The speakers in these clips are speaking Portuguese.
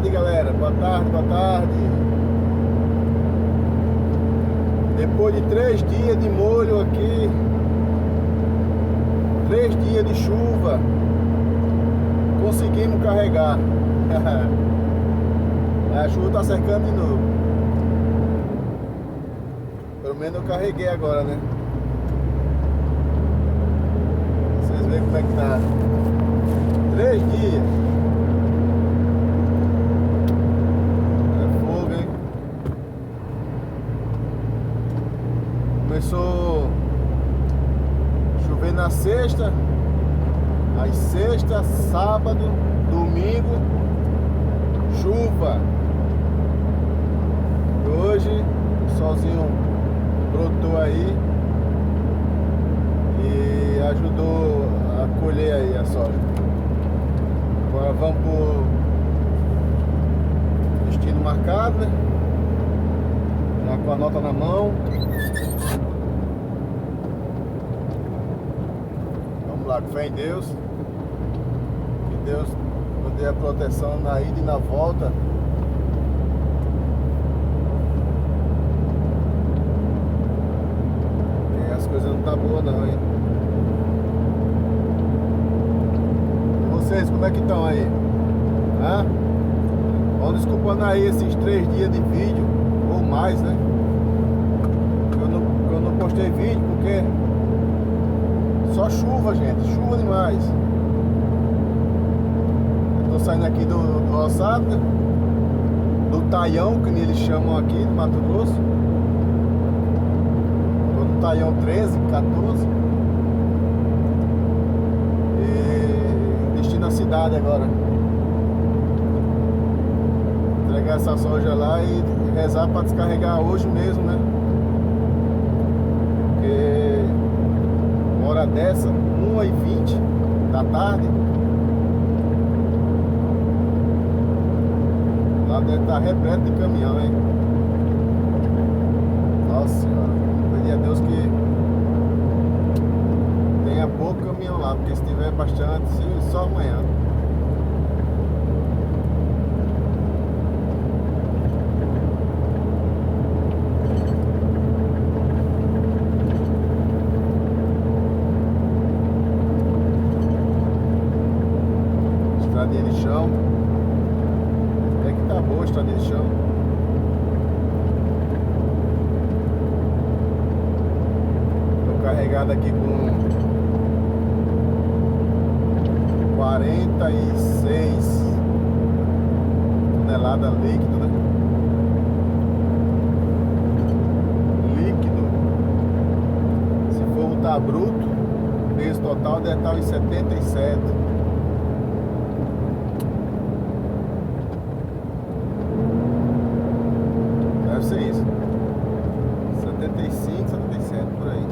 tarde, galera. Boa tarde, boa tarde. Depois de 3 dias de molho aqui, 3 dias de chuva, conseguimos carregar. A chuva tá cercando de novo. Pelo menos eu carreguei agora, né? Vocês veem como é que tá. 3 dias. É fogo, hein? Começou a chover na sexta. Aí sexta, sábado, domingo, chuva. E hoje o solzinho brotou aí e ajudou a colher aí a soja. Agora vamos pro destino marcado, né? Já com a nota na mão. Vamos lá, com fé em Deus. Que Deus nos dê a proteção na ida e na volta. Porque as coisas não tá boas não, hein? Vocês, como é que estão aí? Hã? Vão desculpando aí esses 3 dias de vídeo, ou mais, né? Eu não postei vídeo porque só chuva, gente, chuva demais. Eu tô saindo aqui do roçado, né? Do Taião, que eles chamam aqui, do Mato Grosso. Tô no Taião 13, 14. Na cidade agora. Entregar essa soja lá e rezar para descarregar hoje mesmo, né? Porque uma hora dessa, 1h20 da tarde, lá dentro tá repleto de caminhão, hein? Nossa senhora, pedir a Deus que tenha pouco caminhão lá, porque se tiver bastante, só amanhã. Estradinha de chão. É que tá boa a estradinha de chão. Tô carregado aqui com 46 toneladas líquido, né? Líquido. Se for botar bruto, o peso total deve estar em 77. Deve ser isso. 75, 77 por aí.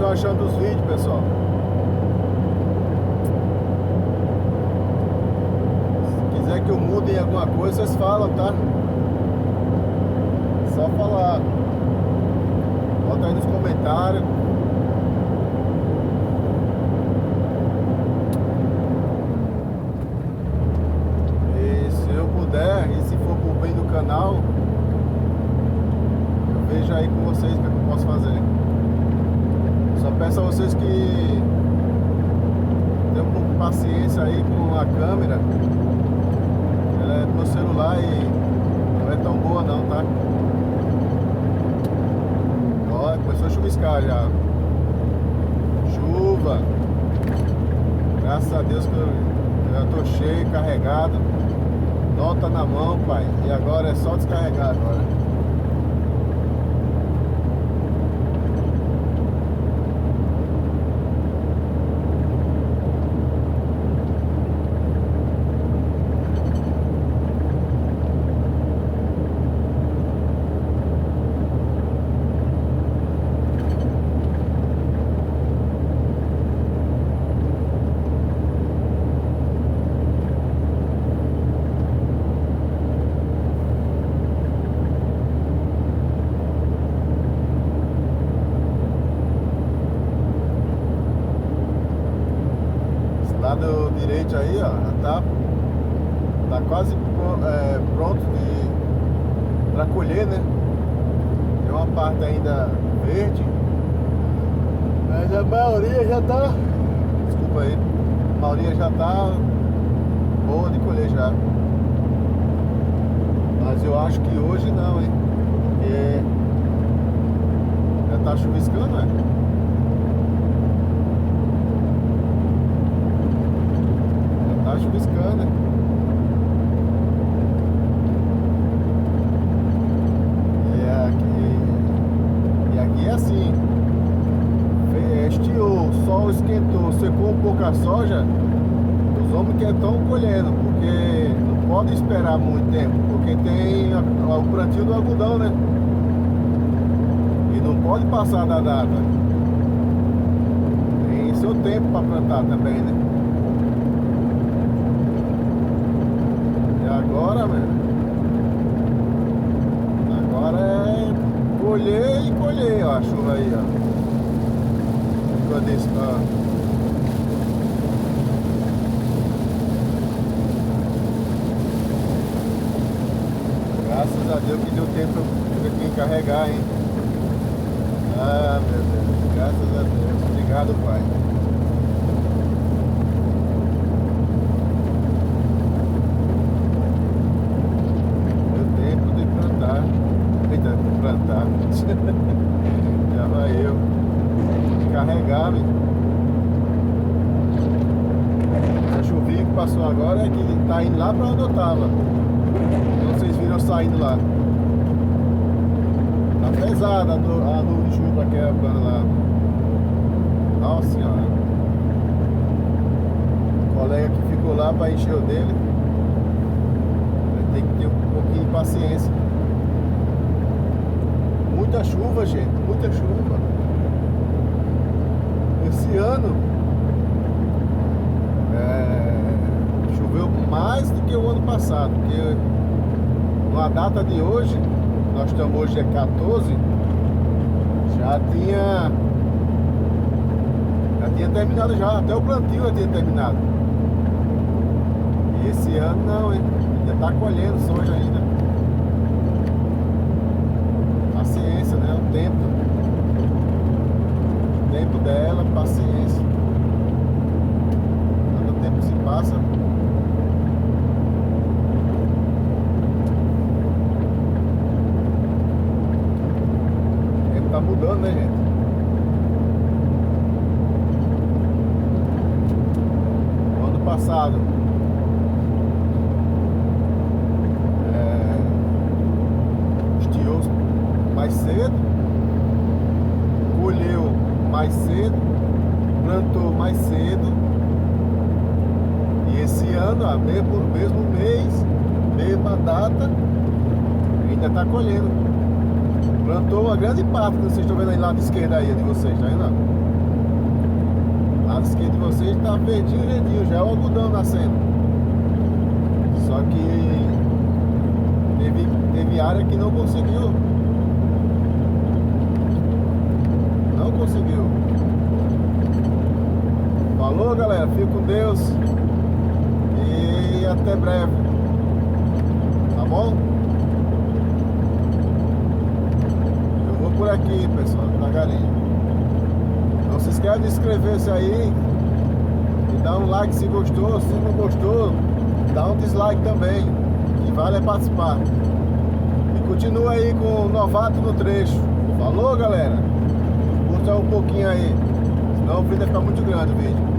estão achando dos vídeos, pessoal? Se quiser que eu mude em alguma coisa, vocês falam, tá? Só falar. Bota aí nos comentários. canal, eu vejo aí com vocês o que eu posso fazer. Só peço a vocês que tenham um pouco de paciência aí com a câmera. Ela é do meu celular e não é tão boa não, tá? Ó, começou a chuviscar já. Chuva. Graças a Deus que eu já tô cheio, carregado. Nota na mão, pai. E agora é só descarregar agora. Lado direito aí, ó, já tá quase pronto pra colher, né? Tem uma parte ainda verde, mas a maioria já tá, desculpa aí, a maioria já tá boa de colher já. Mas eu acho que hoje não, hein? Porque já tá chuviscando, né? Tá chuviscando. E aqui é assim. Estiou, o sol esquentou, secou um pouco a soja. Os homens que estão colhendo, porque não pode esperar muito tempo, porque tem o plantio do algodão, né? E não pode passar da data. Tem seu tempo para plantar também, né? Agora, velho. Agora é colher e colher, ó, a chuva aí, ó. Ficou desse, ó. Graças a Deus que deu tempo pra eu carregar, hein. Ah, meu Deus. Graças a Deus. Obrigado, Pai. Plantar. Já vai eu carregar, velho. A chuvinha que passou agora é que tá indo lá pra onde eu tava. Então vocês viram saindo lá. Tá pesada a nuvem de chuva que é lá. Nossa senhora. O colega que ficou lá pra encher o dele vai ter que ter um pouquinho de paciência. Muita chuva, gente, muita chuva. Esse ano choveu mais do que o ano passado, porque na data de hoje, nós estamos hoje é 14, já tinha terminado já, até o plantio já tinha terminado. E esse ano não, hein? Ainda tá colhendo soja ainda. Paciência, né? O tempo dela, paciência. Quando o tempo se passa, o tempo tá mudando, né, gente? No ano passado estiou mais cedo, colheu mais cedo, plantou mais cedo. E esse ano, mesmo mês, mesma data, ainda está colhendo. Plantou uma grande parte que vocês estão vendo aí lado esquerdo aí de vocês, tá vendo? Lado esquerdo de vocês está verdinho, já é o algodão nascendo. Só que teve área que não conseguiu. Não conseguiu. Falou, galera, fica com Deus e até breve. Tá bom? por aqui, pessoal, devagarinho. Não se esquece de inscrever-se aí e dar um like se gostou. Se não gostou, dá um dislike também, que vale participar. E continua aí com o Novato no Trecho. Falou, galera? Curta um pouquinho aí, senão o vídeo vai ficar muito grande o vídeo.